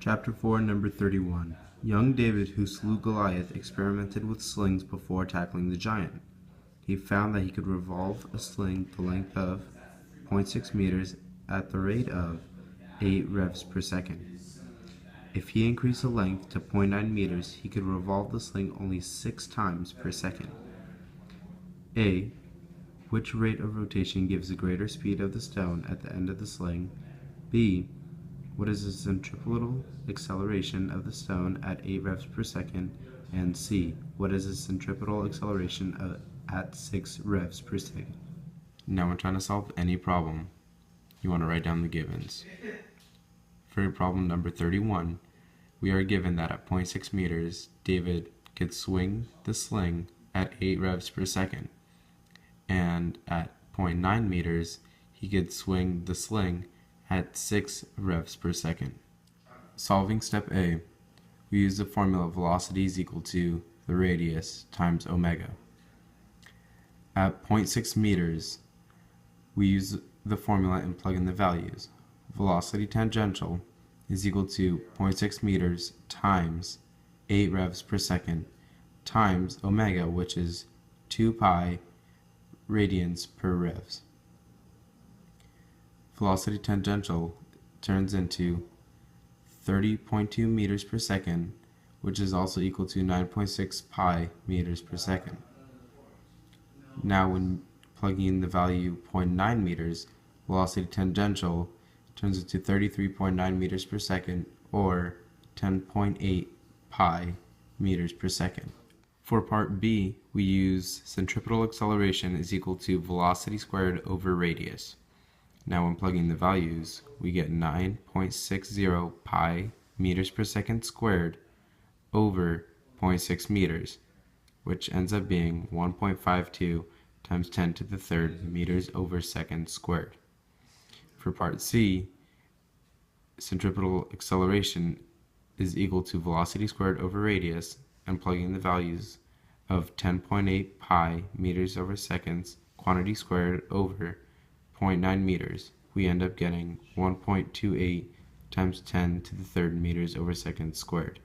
Chapter 4, Number 31. Young David, who slew Goliath, experimented with slings before tackling the giant. He found that he could revolve a sling the length of 0.6 meters at the rate of 8 revs per second. If he increased the length to 0.9 meters, he could revolve the sling only 6 times per second. A. Which rate of rotation gives the greater speed of the stone at the end of the sling? B. What is the centripetal acceleration of the stone at 8 revs per second? And C. What is the centripetal acceleration at 6 revs per second? Now when trying to solve any problem, you want to write down the givens. For problem number 31, we are given that at 0.6 meters, David could swing the sling at 8 revs per second. And at 0.9 meters, he could swing the sling at 6 revs per second. Solving step A, we use the formula velocity is equal to the radius times omega. At 0.6 meters, we use the formula and plug in the values. Velocity tangential is equal to 0.6 meters times 8 revs per second times omega, which is 2 pi radians per revs. Velocity tangential turns into 30.2 meters per second, which is also equal to 9.6 pi meters per second. Now when plugging in the value 0.9 meters, velocity tangential turns into 33.9 meters per second, or 10.8 pi meters per second. For part B, we use centripetal acceleration is equal to velocity squared over radius. Now when plugging the values, we get 9.60 pi meters per second squared over 0.6 meters, which ends up being 1.52 times 10 to the third meters over second squared. For part C, centripetal acceleration is equal to velocity squared over radius, and plugging the values of 10.8 pi meters over seconds quantity squared over 0.9 meters, we end up getting 1.28 times 10 to the third meters over seconds squared.